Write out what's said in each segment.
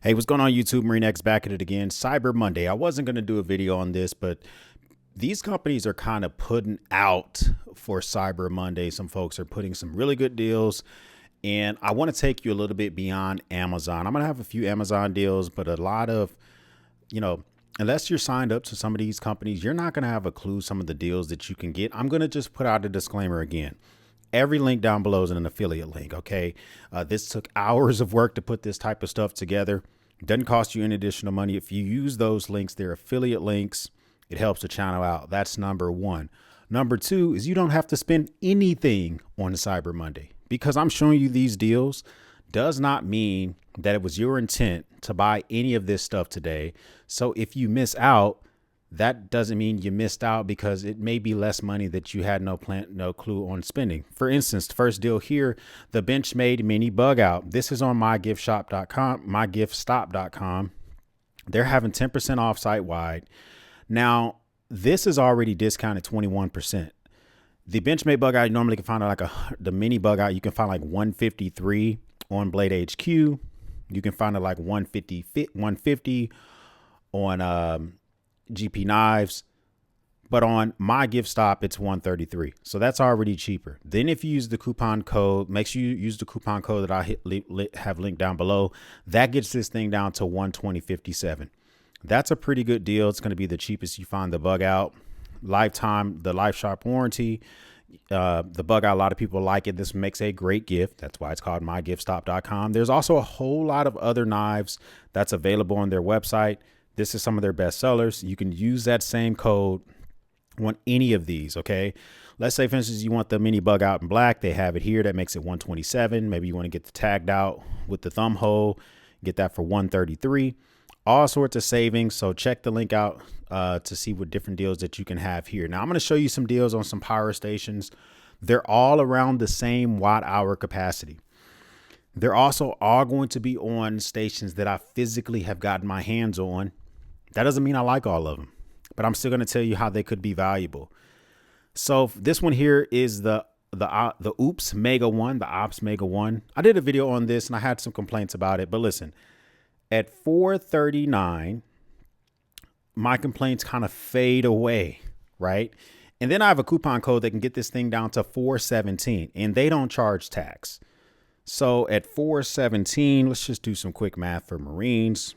Hey, what's going on YouTube? MarineX back at it again. Cyber Monday. I wasn't going to do a video on this, but these companies are kind of putting out for Cyber Monday. Some folks are putting some really good deals, and I want to take you a little bit beyond Amazon. I'm going to have a few Amazon deals, but a lot of, unless you're signed up to some of these companies, you're not going to have a clue some of the deals that you can get. I'm going to just put out a disclaimer again. Every link down below is an affiliate link. Okay. This took hours of work to put this type of stuff together. It doesn't cost you any additional money. If you use those links, they're affiliate links. It helps the channel out. That's number one. Number two is you don't have to spend anything on Cyber Monday. Because I'm showing you these deals does not mean that it was your intent to buy any of this stuff today. So if you miss out, that doesn't mean you missed out, because it may be less money that you had no clue on spending. For instance, the first deal here, the Benchmade mini bug out. This is on mygiftstop.com. They're having 10% off site wide. Now, this is already discounted 21%. The Benchmade bug out, you normally can find like the mini bug out. You can find like 153 on Blade HQ. You can find it like 150 on GP Knives, but on my gift stop, it's 133. So that's already cheaper. Then if you use the coupon code, make sure you use the coupon code that I have linked down below. That gets this thing down to 120.57. That's a pretty good deal. It's going to be the cheapest you find the bug out. Lifetime, the life sharp warranty. The bug out, a lot of people like it. This makes a great gift. That's why it's called mygiftstop.com. There's also a whole lot of other knives that's available on their website. This is some of their best sellers. You can use that same code on any of these. Okay. Let's say, for instance, you want the mini bug out in black. They have it here. That makes it 127. Maybe you want to get the tagged out with the thumb hole, get that for 133. All sorts of savings. So check the link out to see what different deals that you can have here. Now I'm going to show you some deals on some power stations. They're all around the same watt hour capacity. They're also all going to be on stations that I physically have gotten my hands on. That doesn't mean I like all of them, but I'm still going to tell you how they could be valuable. So this one here is the Oops Mega One, the Ops Mega One. I did a video on this and I had some complaints about it, but listen, at $439, my complaints kind of fade away, right? And then I have a coupon code that can get this thing down to $417, and they don't charge tax. So at $417, let's just do some quick math for Marines.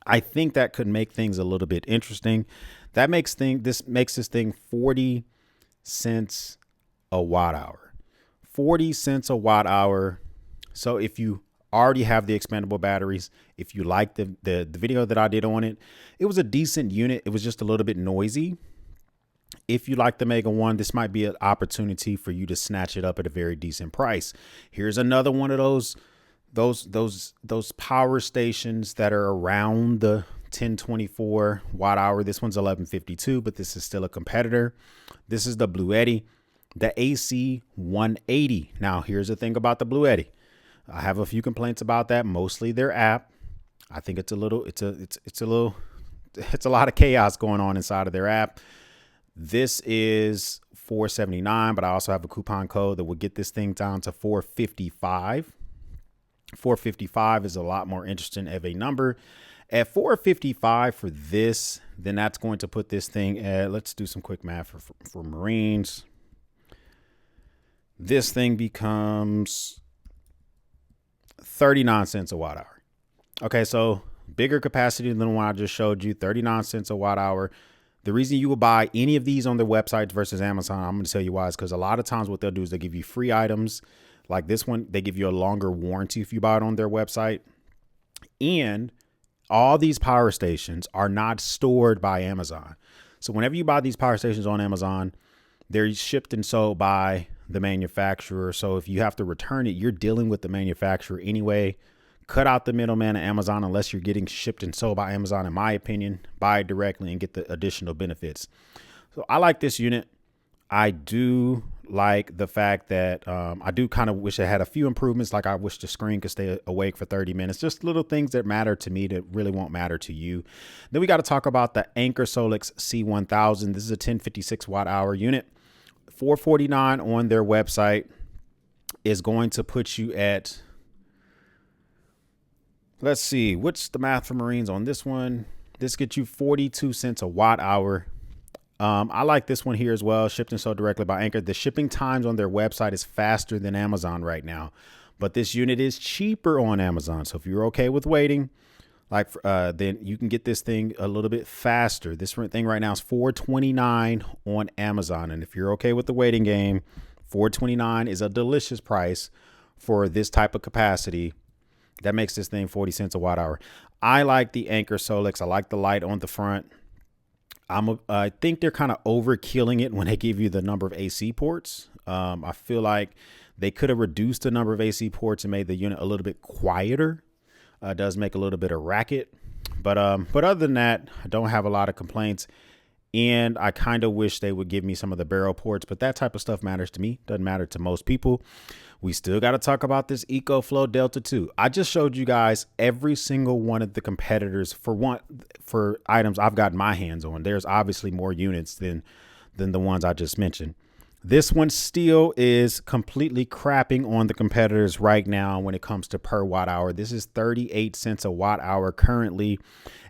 I think that could make things a little bit interesting. That makes this thing 40 cents a watt hour. 40 cents a watt hour. So if you already have the expandable batteries, if you like the video that I did on it, it was a decent unit. It was just a little bit noisy. If you like the Mega One, this might be an opportunity for you to snatch it up at a very decent price. Here's another one of those power stations that are around the 1024 watt hour. This one's 1152, but this is still a competitor. This is the Blue Eddy, the AC 180. Now, here's the thing about the Blue Eddy. I have a few complaints about that, mostly their app. I think it's a lot of chaos going on inside of their app. This is $479, but I also have a coupon code that will get this thing down to $455. 455 is a lot more interesting of a number. At 455 for this, then that's going to put this thing at, let's do some quick math for Marines. This thing becomes 39 cents a watt hour. Okay, so bigger capacity than the one I just showed you, 39 cents a watt hour. The reason you will buy any of these on their websites versus Amazon, I'm going to tell you why, is because a lot of times what they'll do is they give you free items. Like this one, they give you a longer warranty if you buy it on their website. And all these power stations are not stored by Amazon. So whenever you buy these power stations on Amazon, they're shipped and sold by the manufacturer. So if you have to return it, you're dealing with the manufacturer anyway. Cut out the middleman of Amazon unless you're getting shipped and sold by Amazon, in my opinion. Buy it directly and get the additional benefits. So I like this unit. I do like the fact that I do kind of wish I had a few improvements. Like I wish the screen could stay awake for 30 minutes. Just little things that matter to me that really won't matter to you. Then we got to talk about the Anchor Solix C1000. This is a 1056 watt hour unit. $449 on their website is going to put you at Let's see, what's the math for Marines on this one? This gets you 42 cents a watt hour. I like this one here as well, shipped and sold directly by Anchor. The shipping times on their website is faster than Amazon right now, but this unit is cheaper on Amazon. So if you're okay with waiting, then you can get this thing a little bit faster. This thing right now is $429 on Amazon. And if you're okay with the waiting game, $429 is a delicious price for this type of capacity. That makes this thing 40 cents a watt hour. I like the Anchor Solix. I like the light on the front. I think they're kind of overkilling it when they give you the number of AC ports. I feel like they could have reduced the number of AC ports and made the unit a little bit quieter. Does make a little bit of racket, but other than that, I don't have a lot of complaints. And I kind of wish they would give me some of the barrel ports, but that type of stuff matters to me. Doesn't matter to most people. We still got to talk about this EcoFlow Delta 2. I just showed you guys every single one of the competitors for items I've got my hands on. There's obviously more units than the ones I just mentioned. This one still is completely crapping on the competitors right now when it comes to per watt hour. This is 38 cents a watt hour currently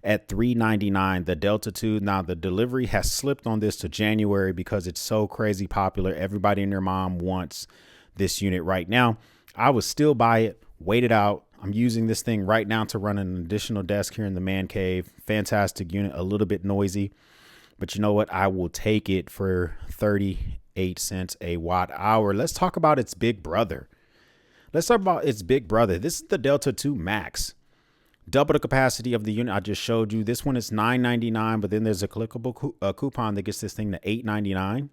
at $3.99. The Delta 2. Now the delivery has slipped on this to January because it's so crazy popular. Everybody and their mom wants this unit right now. I would still buy it, wait it out. I'm using this thing right now to run an additional desk here in the man cave. Fantastic unit, a little bit noisy, but you know what? I will take it for 38 cents a watt hour. Let's talk about its big brother. This is the Delta 2 Max. Double the capacity of the unit I just showed you. This one is $9.99, but then there's a clickable coupon that gets this thing to $8.99.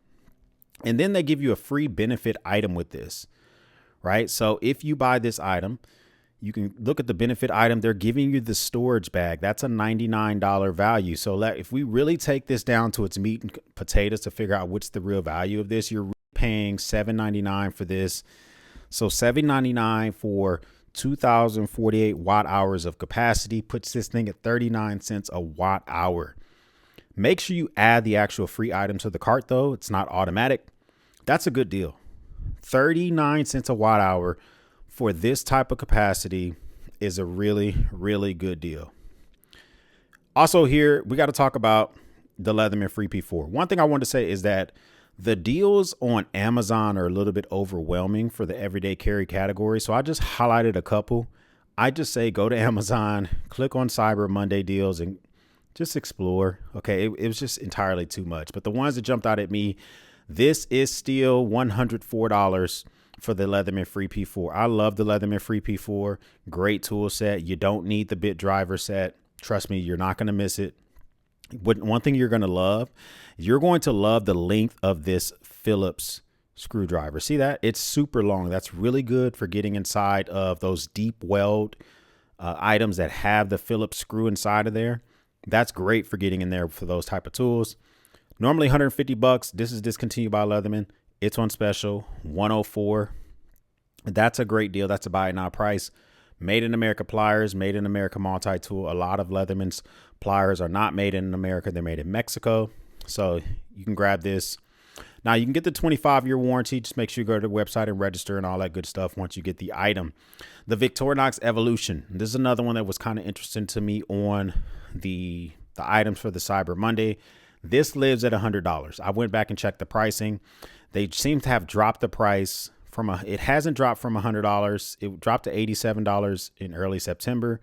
And then they give you a free benefit item with this, right? So if you buy this item, you can look at the benefit item. They're giving you the storage bag. That's a $99 value. So if we really take this down to its meat and potatoes to figure out what's the real value of this, you're paying $7.99 for this. So $7.99 for 2,048 watt hours of capacity puts this thing at 39 cents a watt hour. Make sure you add the actual free item to the cart, though. It's not automatic. That's a good deal. 39 cents a watt hour for this type of capacity is a really, really good deal. Also here, we got to talk about the Leatherman Free P4. One thing I want to say is that the deals on Amazon are a little bit overwhelming for the everyday carry category. So I just highlighted a couple. I just say go to Amazon, click on Cyber Monday deals and just explore. Okay, it was just entirely too much. But the ones that jumped out at me, this is still $104 for the Leatherman Free P4. I love the Leatherman Free P4. Great tool set. You don't need the bit driver set. Trust me, you're not going to miss it. One thing you're going to love the length of this Phillips screwdriver. See that? It's super long. That's really good for getting inside of those deep weld items that have the Phillips screw inside of there. That's great for getting in there for those type of tools. Normally $150. This is discontinued by Leatherman. It's on special, $104. That's a great deal. That's a buy it now price. Made in America pliers, made in America multi-tool. A lot of Leatherman's pliers are not made in America. They're made in Mexico. So you can grab this. Now you can get the 25-year warranty. Just make sure you go to the website and register and all that good stuff once you get the item. The Victorinox Evolution. This is another one that was kind of interesting to me on the items for the Cyber Monday. This lives at $100. I went back and checked the pricing. They seem to have dropped the price it hasn't dropped from $100. It dropped to $87 in early September.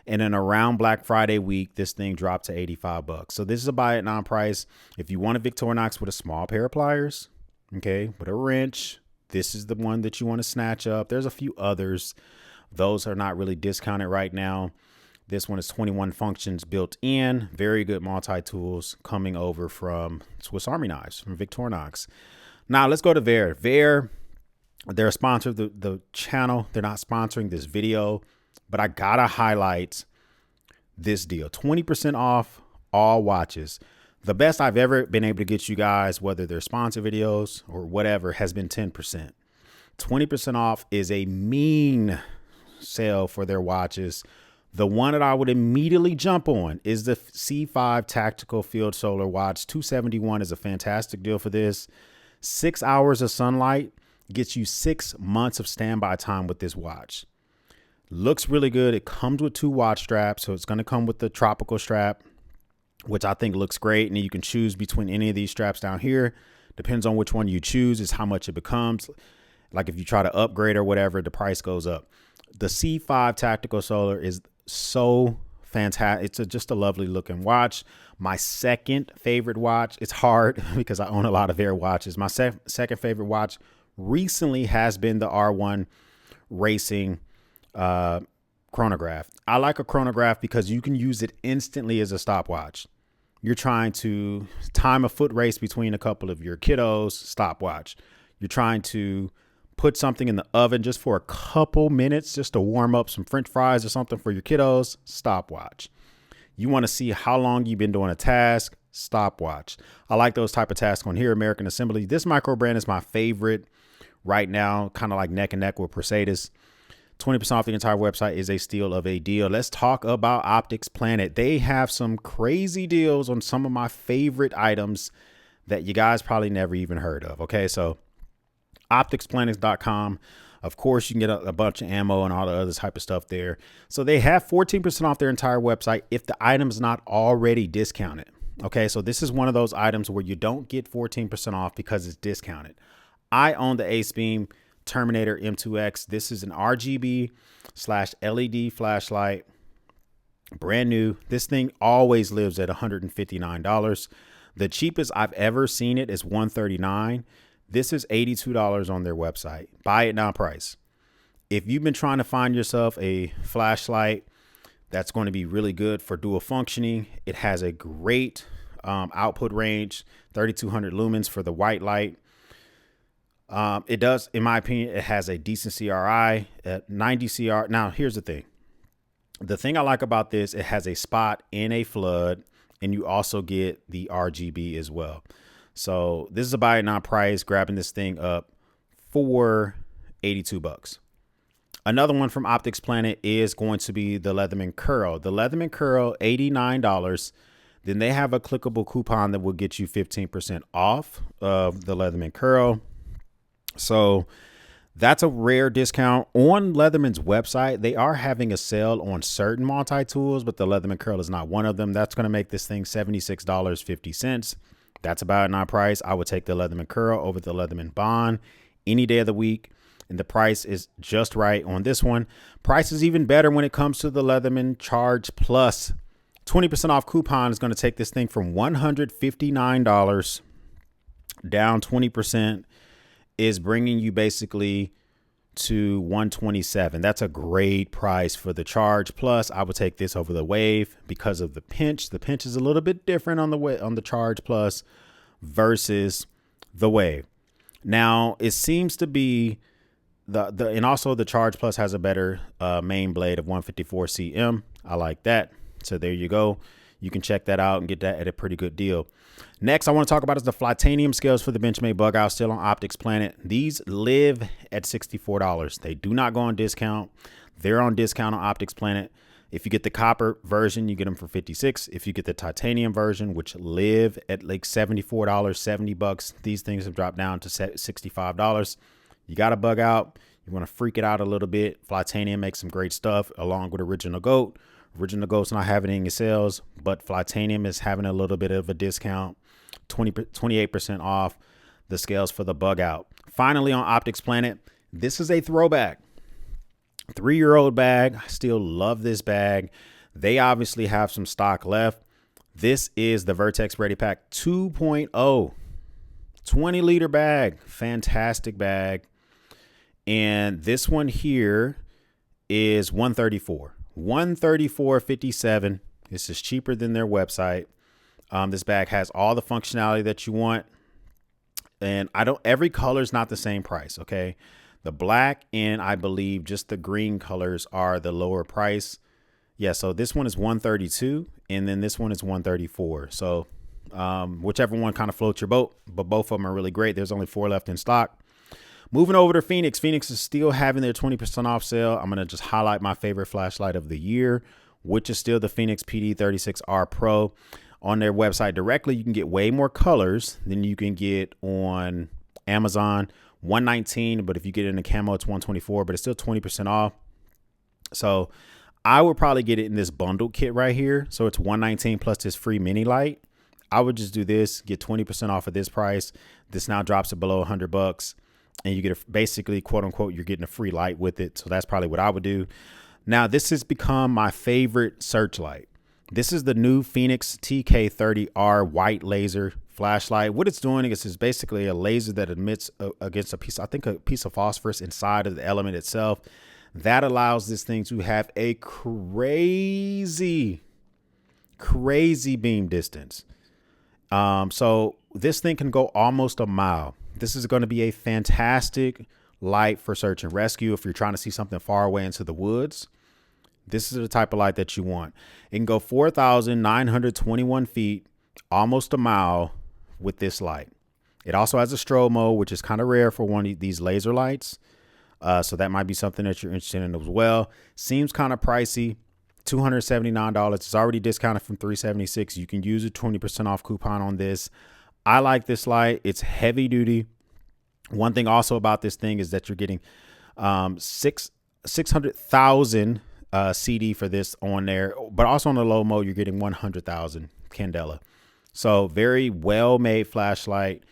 And then around Black Friday week, this thing dropped to $85. So this is a buy it now price. If you want a Victorinox with a small pair of pliers, okay, with a wrench, this is the one that you want to snatch up. There's a few others. Those are not really discounted right now. This one is 21 functions built in. Very good multi-tools coming over from Swiss Army Knives, from Victorinox. Now let's go to Ver. They're a sponsor of the channel. They're not sponsoring this video, but I gotta highlight this deal. 20% off all watches. The best I've ever been able to get you guys, whether they're sponsor videos or whatever, has been 10%. 20% off is a mean sale for their watches. The one that I would immediately jump on is the C5 Tactical Field Solar Watch. $271 is a fantastic deal for this. 6 hours of sunlight gets you 6 months of standby time with this watch. Looks really good. It comes with 2 watch straps. So it's going to come with the tropical strap, which I think looks great. And you can choose between any of these straps down here. Depends on which one you choose is how much it becomes. Like if you try to upgrade or whatever, the price goes up. The C5 Tactical Solar is so fantastic. It's just a lovely looking watch. My second favorite watch, it's hard because I own a lot of Air watches. My second favorite watch recently has been the R1 Racing chronograph. I like a chronograph because you can use it instantly as a stopwatch. You're trying to time a foot race between a couple of your kiddos, stopwatch. You're trying to put something in the oven just for a couple minutes, just to warm up some French fries or something for your kiddos, stopwatch. You want to see how long you've been doing a task, stopwatch. I like those type of tasks on here, American Assembly. This micro brand is my favorite right now, kind of like neck and neck with Mercedes. 20% off the entire website is a steal of a deal. Let's talk about Optics Planet. They have some crazy deals on some of my favorite items that you guys probably never even heard of. Okay, so opticsplanet.com. Of course, you can get a bunch of ammo and all the other type of stuff there. So they have 14% off their entire website if the item's not already discounted. Okay, so this is one of those items where you don't get 14% off because it's discounted. I own the Ace Beam Terminator M2X. This is an RGB/LED flashlight, brand new. This thing always lives at $159. The cheapest I've ever seen it is $139. This is $82 on their website. Buy it now price. If you've been trying to find yourself a flashlight that's going to be really good for dual functioning, it has a great output range, 3200 lumens for the white light. It does, in my opinion, it has a decent CRI at 90 CR. Now, here's the thing. The thing I like about this, it has a spot and a flood, and you also get the RGB as well. So this is a buy it now price, grabbing this thing up for $82. Another one from Optics Planet is going to be the Leatherman Curl. The Leatherman Curl, $89. Then they have a clickable coupon that will get you 15% off of the Leatherman Curl. So that's a rare discount. On Leatherman's website, they are having a sale on certain multi-tools, but the Leatherman Curl is not one of them. That's going to make this thing $76.50. That's about my price. I would take the Leatherman Curl over the Leatherman Bond any day of the week. And the price is just right on this one. Price is even better when it comes to the Leatherman Charge Plus. 20% off coupon is going to take this thing from $159 down 20%. Is bringing you basically to $127. That's a great price for the Charge Plus. I would take this over the Wave because of the pinch. The pinch is a little bit different on the Charge Plus versus the Wave. Now it seems to be and also the Charge Plus has a better main blade of 154 cm. I like that. So there you go. You can check that out and get that at a pretty good deal. Next, I want to talk about is the Flytanium scales for the Benchmade bug out, still on Optics Planet. These live at $64. They do not go on discount. They're on discount on Optics Planet. If you get the copper version, you get them for $56. If you get the titanium version, which live at like $74, $70, these things have dropped down to $65. You got to bug out. You want to freak it out a little bit. Flytanium makes some great stuff along with Original Goat. Original Goat's not having any sales, but Flytanium is having a little bit of a discount, 28% off the scales for the bug out. Finally, on Optics Planet, this is a throwback. 3-year-old bag. I still love this bag. They obviously have some stock left. This is the Vertx Ready Pack 2.0, 20-liter bag. Fantastic bag. And this one here is $134. $134.57. This is cheaper than their website. This bag has all the functionality that you want. And every color is not the same price. Okay. The black and I believe just the green colors are the lower price. Yeah. So this one is $132 and then this one is $134. So whichever one kind of floats your boat, but both of them are really great. There's only 4 left in stock. Moving over to Fenix. Fenix is still having their 20% off sale. I'm going to just highlight my favorite flashlight of the year, which is still the Fenix PD36R Pro. On their website directly, you can get way more colors than you can get on Amazon. $119, but if you get it in a camo, it's $124, but it's still 20% off. So I would probably get it in this bundled kit right here. So it's $119 plus this free mini light. I would just do this, get 20% off of this price. This now drops it below $100, and you get basically, quote unquote, you're getting a free light with it. So that's probably what I would do. Now, this has become my favorite searchlight. This is the new Fenix TK30R white laser flashlight. What it's doing is it's basically a laser that emits against a piece of phosphorus inside of the element itself. That allows this thing to have a crazy beam distance. So this thing can go almost a mile. This is going to be a fantastic light for search and rescue. If you're trying to see something far away into the woods, this is the type of light that you want. It can go 4,921 feet, almost a mile with this light. It also has a strobe mode, which is kind of rare for one of these laser lights. So that might be something that you're interested in as well. Seems kind of pricey. $279. It's already discounted from $376. You can use a 20% off coupon on this. I like this light. It's heavy duty. One thing also about this thing is that you're getting 600,000 CD for this on there, but also on the low mode, you're getting 100,000 candela. So very well made flashlight.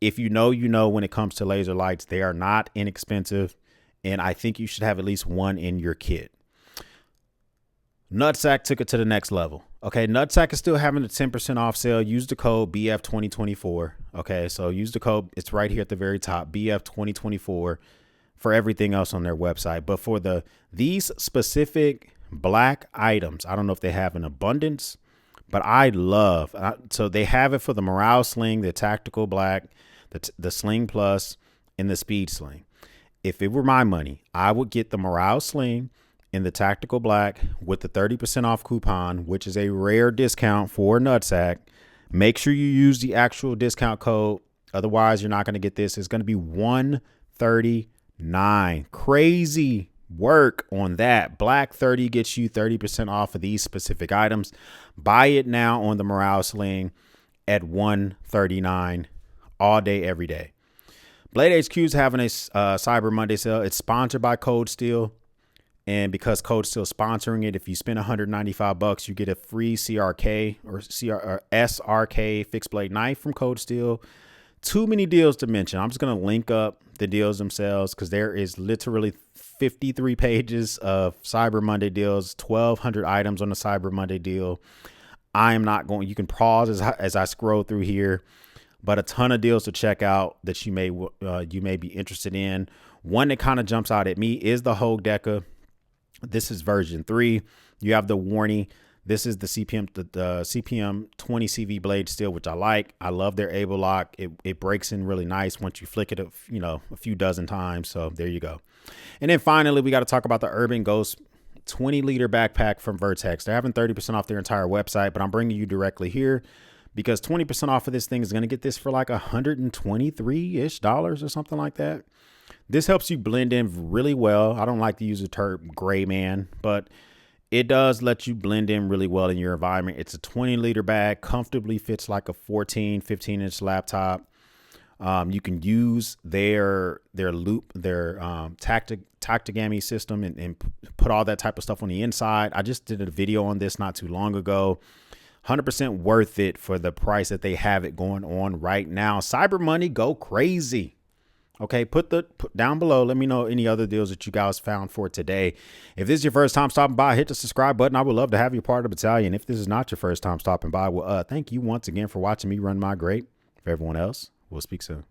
If you know, when it comes to laser lights, they are not inexpensive. And I think you should have at least one in your kit. Nutsack took it to the next level. Okay, Nutsack is still having a 10% off sale. Use the code BF2024. Okay, so use the code. It's right here at the very top, BF2024, for everything else on their website. But for these specific black items, I don't know if they have an abundance, but I love. So they have it for the Morale Sling, the Tactical Black, the Sling Plus, and the Speed Sling. If it were my money, I would get the Morale Sling in the Tactical Black with the 30% off coupon, which is a rare discount for Nutsack. Make sure you use the actual discount code. Otherwise, you're not going to get this. It's going to be $139. Crazy work on that. Black 30 gets you 30% off of these specific items. Buy it now on the Morale Sling at $139 all day, every day. Blade HQ is having a Cyber Monday sale. It's sponsored by Code Steel. And because Code's still sponsoring it, if you spend $195, you get a free CRK or SRK fixed blade knife from Code Steel. Too many deals to mention. I'm just going to link up the deals themselves because there is literally 53 pages of Cyber Monday deals, 1,200 items on the Cyber Monday deal. I am not going. You can pause as I scroll through here, but a ton of deals to check out that you may be interested in. One that kind of jumps out at me is the Hogue Deca. This is version 3. You have the warning. This is the CPM 20 CV blade steel, which I like. I love their Able Lock. It breaks in really nice once you flick it, a few dozen times. So there you go. And then finally, we got to talk about the Urban Ghost 20-liter backpack from Vertx. They're having 30% off their entire website, but I'm bringing you directly here because 20% off of this thing is going to get this for like $123-ish or something like that. This helps you blend in really well. I don't like to use the term gray man, but it does let you blend in really well in your environment. It's a 20-liter bag, comfortably fits like a 15-inch laptop. You can use their tactigami system and put all that type of stuff on the inside. I just did a video on this not too long ago. 100% worth it for the price that they have it going on right now. Cyber Money, go crazy. Okay, put down below. Let me know any other deals that you guys found for today. If this is your first time stopping by, hit the subscribe button. I would love to have you part of the battalion. If this is not your first time stopping by, well, thank you once again for watching me run my great. For everyone else, we'll speak soon.